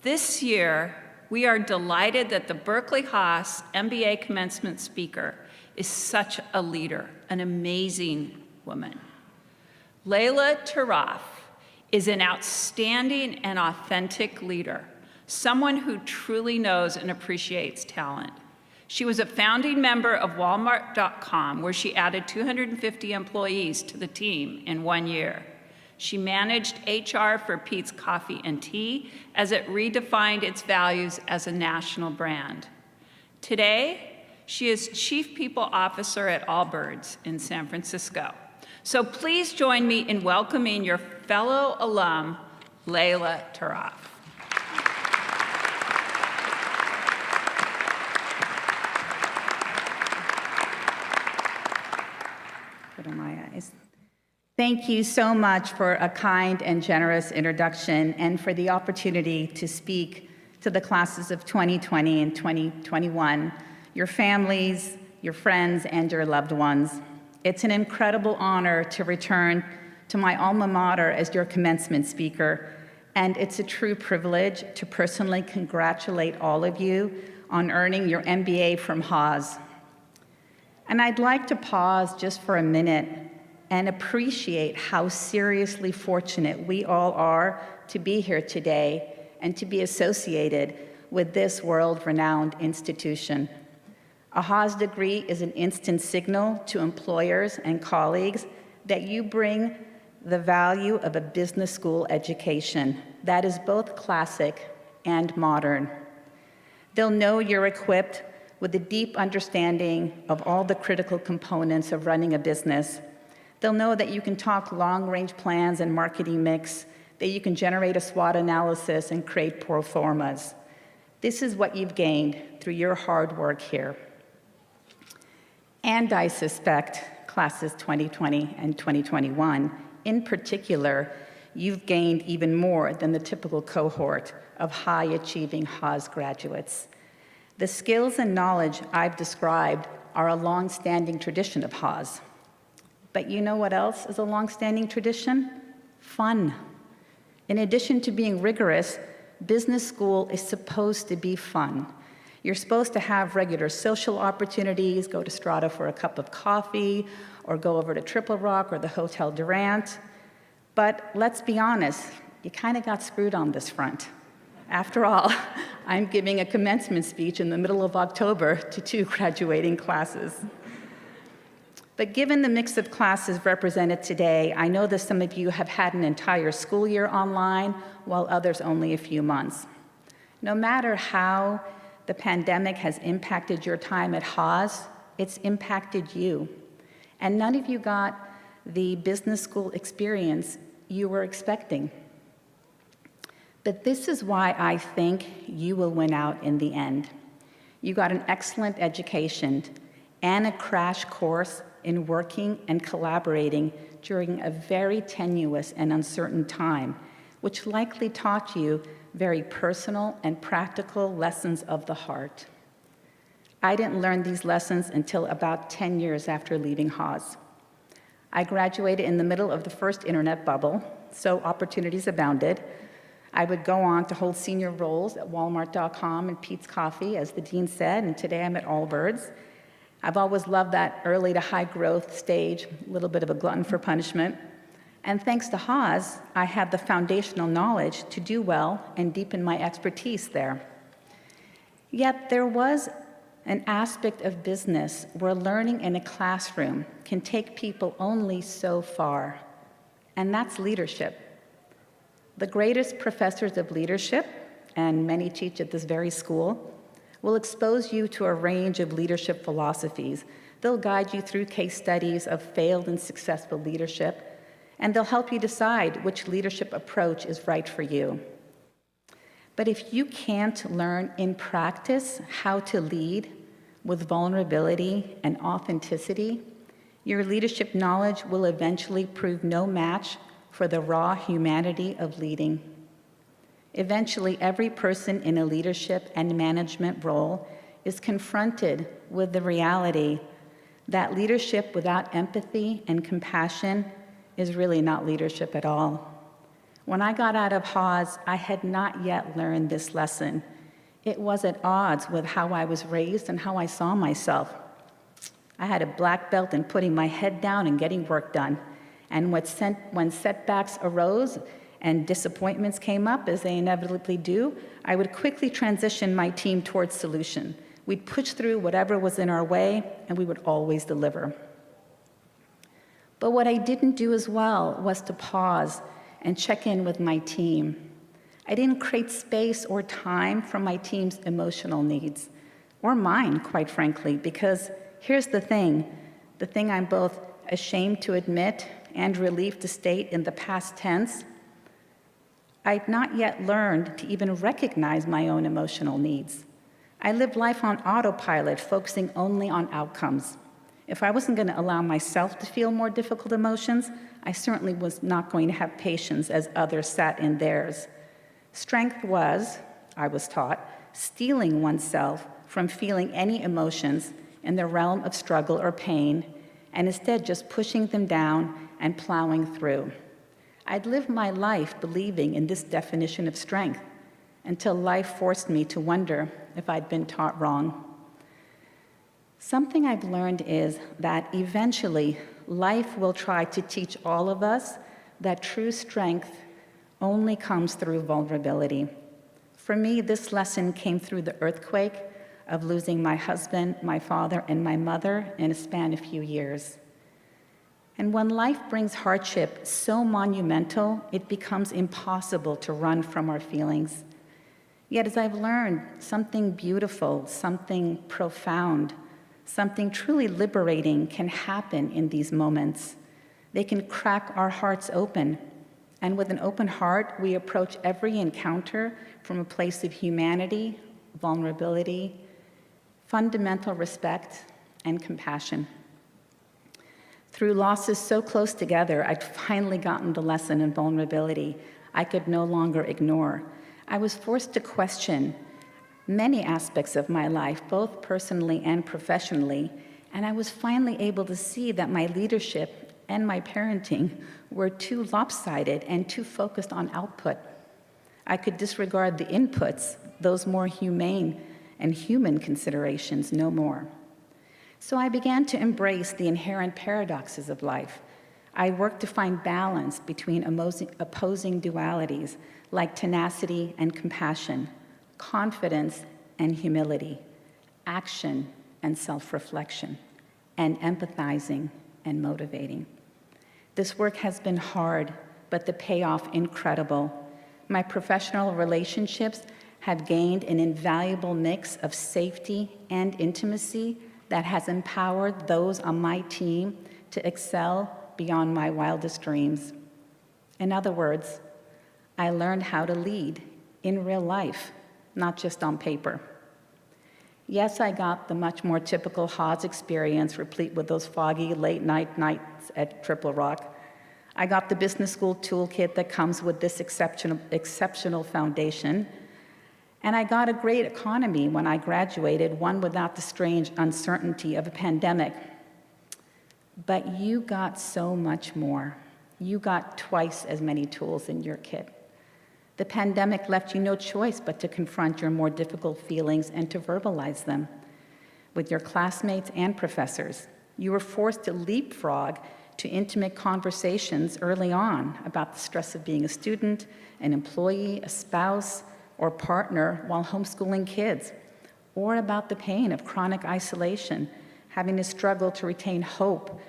This year, we are delighted that the Berkeley Haas MBA commencement speaker is such a leader, an amazing woman. Laila Tarraf is an outstanding and authentic leader, someone who truly knows and appreciates talent. She was a founding member of Walmart.com, where she added 250 employees to the team in 1 year. She managed HR for Peet's Coffee and Tea as it redefined its values as a national brand. Today, she is Chief People Officer at Allbirds in San Francisco. So please join me in welcoming your fellow alum, Laila Tarraf. Put on my eyes. Thank you so much for a kind and generous introduction and for the opportunity to speak to the classes of 2020 and 2021, your families, your friends, and your loved ones. It's an incredible honor to return to my alma mater as your commencement speaker, and it's a true privilege to personally congratulate all of you on earning your MBA from Haas. And I'd like to pause just for a minute and appreciate how seriously fortunate we all are to be here today and to be associated with this world-renowned institution. A Haas degree is an instant signal to employers and colleagues that you bring the value of a business school education that is both classic and modern. They'll know you're equipped with a deep understanding of all the critical components of running a business. They'll know that you can talk long-range plans and marketing mix, that you can generate a SWOT analysis and create pro formas. This is what you've gained through your hard work here. And I suspect classes 2020 and 2021, in particular, you've gained even more than the typical cohort of high-achieving Haas graduates. The skills and knowledge I've described are a long-standing tradition of Haas. But you know what else is a long-standing tradition? Fun. In addition to being rigorous, business school is supposed to be fun. You're supposed to have regular social opportunities, go to Strata for a cup of coffee, or go over to Triple Rock or the Hotel Durant. But let's be honest, you kind of got screwed on this front. After all, I'm giving a commencement speech in the middle of October to 2 graduating classes. But given the mix of classes represented today, I know that some of you have had an entire school year online, while others only a few months. No matter how the pandemic has impacted your time at Haas, it's impacted you. And none of you got the business school experience you were expecting. But this is why I think you will win out in the end. You got an excellent education and a crash course in working and collaborating during a very tenuous and uncertain time, which likely taught you very personal and practical lessons of the heart. I didn't learn these lessons until about 10 years after leaving Haas. I graduated in the middle of the first internet bubble, so opportunities abounded. I would go on to hold senior roles at Walmart.com and Peet's Coffee, as the dean said, and today I'm at Allbirds. I've always loved that early to high growth stage, a little bit of a glutton for punishment. And thanks to Haas, I have the foundational knowledge to do well and deepen my expertise there. Yet there was an aspect of business where learning in a classroom can take people only so far, and that's leadership. The greatest professors of leadership, and many teach at this very school, will expose you to a range of leadership philosophies. They'll guide you through case studies of failed and successful leadership, and they'll help you decide which leadership approach is right for you. But if you can't learn in practice how to lead with vulnerability and authenticity, your leadership knowledge will eventually prove no match for the raw humanity of leading. Eventually, every person in a leadership and management role is confronted with the reality that leadership without empathy and compassion is really not leadership at all. When I got out of Haas, I had not yet learned this lesson. It was at odds with how I was raised and how I saw myself. I had a black belt in putting my head down and getting work done. And when setbacks arose and disappointments came up, as they inevitably do, I would quickly transition my team towards solution. We'd push through whatever was in our way, and we would always deliver. But what I didn't do as well was to pause and check in with my team. I didn't create space or time for my team's emotional needs, or mine, quite frankly, because here's the thing I'm both ashamed to admit and relieved to state in the past tense, I'd not yet learned to even recognize my own emotional needs. I lived life on autopilot, focusing only on outcomes. If I wasn't going to allow myself to feel more difficult emotions, I certainly was not going to have patience as others sat in theirs. Strength was, I was taught, stealing oneself from feeling any emotions in the realm of struggle or pain, and instead just pushing them down and plowing through. I'd lived my life believing in this definition of strength until life forced me to wonder if I'd been taught wrong. Something I've learned is that eventually life will try to teach all of us that true strength only comes through vulnerability. For me, this lesson came through the earthquake of losing my husband, my father, and my mother in a span of few years. And when life brings hardship so monumental, it becomes impossible to run from our feelings. Yet as I've learned, something beautiful, something profound, something truly liberating can happen in these moments. They can crack our hearts open. And with an open heart, we approach every encounter from a place of humanity, vulnerability, fundamental respect, and compassion. Through losses so close together, I'd finally gotten the lesson in vulnerability I could no longer ignore. I was forced to question many aspects of my life, both personally and professionally, and I was finally able to see that my leadership and my parenting were too lopsided and too focused on output. I could disregard the inputs, those more humane and human considerations, no more. So I began to embrace the inherent paradoxes of life. I worked to find balance between opposing dualities like tenacity and compassion, confidence and humility, action and self-reflection, and empathizing and motivating. This work has been hard, but the payoff incredible. My professional relationships have gained an invaluable mix of safety and intimacy that has empowered those on my team to excel beyond my wildest dreams. In other words, I learned how to lead in real life, not just on paper. Yes, I got the much more typical Haas experience, replete with those foggy late-night nights at Triple Rock. I got the business school toolkit that comes with this exceptional foundation. And I got a great economy when I graduated, one without the strange uncertainty of a pandemic. But you got so much more. You got twice as many tools in your kit. The pandemic left you no choice but to confront your more difficult feelings and to verbalize them with your classmates and professors. You were forced to leapfrog to intimate conversations early on about the stress of being a student, an employee, a spouse, or partner while homeschooling kids, or about the pain of chronic isolation, having to struggle to retain hope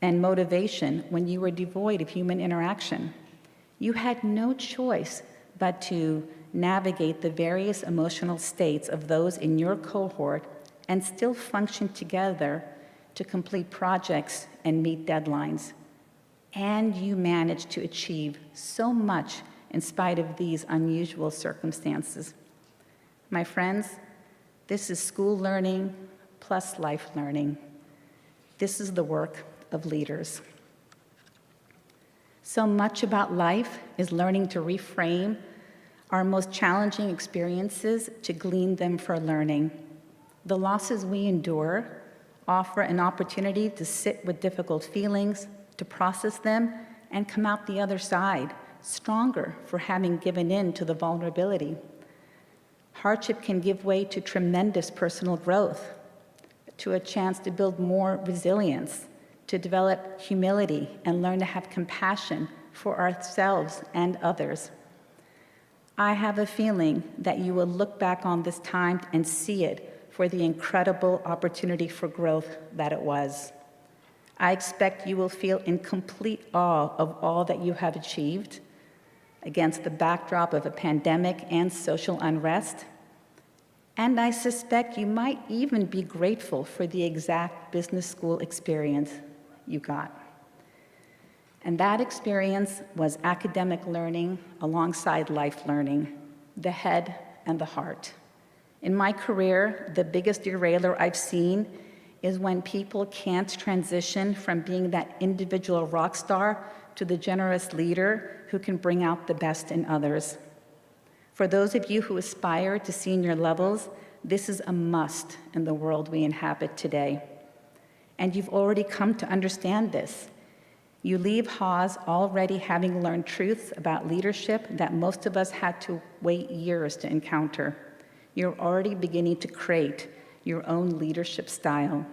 and motivation when you were devoid of human interaction. You had no choice but to navigate the various emotional states of those in your cohort and still function together to complete projects and meet deadlines. And you managed to achieve so much in spite of these unusual circumstances. My friends, this is school learning plus life learning. This is the work of leaders. So much about life is learning to reframe our most challenging experiences to glean them for learning. The losses we endure offer an opportunity to sit with difficult feelings, to process them, and come out the other side stronger for having given in to the vulnerability. Hardship can give way to tremendous personal growth, to a chance to build more resilience, to develop humility and learn to have compassion for ourselves and others. I have a feeling that you will look back on this time and see it for the incredible opportunity for growth that it was. I expect you will feel in complete awe of all that you have achieved against the backdrop of a pandemic and social unrest. And I suspect you might even be grateful for the exact business school experience you got. And that experience was academic learning alongside life learning, the head and the heart. In my career, the biggest derailer I've seen is when people can't transition from being that individual rock star to the generous leader who can bring out the best in others. For those of you who aspire to senior levels, this is a must in the world we inhabit today. And you've already come to understand this. You leave Haas already having learned truths about leadership that most of us had to wait years to encounter. You're already beginning to create your own leadership style,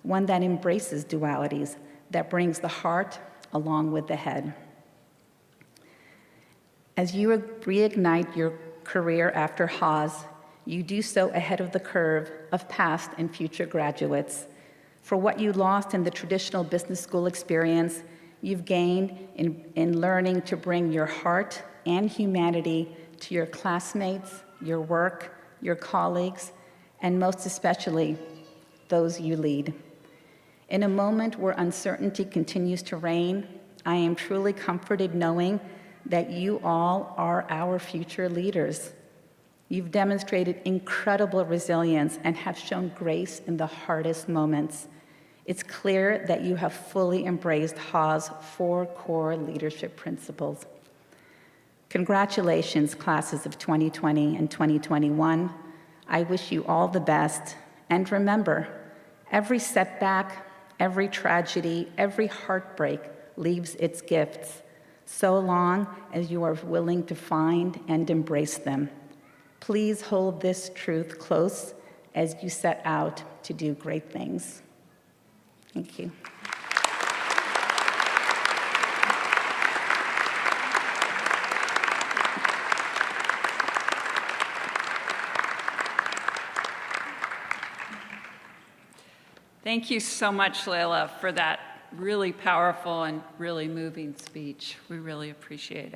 one that embraces dualities, that brings the heart along with the head. As you reignite your career after Haas, you do so ahead of the curve of past and future graduates. For what you lost in the traditional business school experience, you've gained in learning to bring your heart and humanity to your classmates, your work, your colleagues, and most especially, those you lead. In a moment where uncertainty continues to reign, I am truly comforted knowing that you all are our future leaders. You've demonstrated incredible resilience and have shown grace in the hardest moments. It's clear that you have fully embraced Haas' 4 core leadership principles. Congratulations, classes of 2020 and 2021. I wish you all the best. And remember, every setback, every tragedy, every heartbreak leaves its gifts, so long as you are willing to find and embrace them. Please hold this truth close as you set out to do great things. Thank you. Thank you so much, Laila, for that really powerful and really moving speech. We really appreciate it.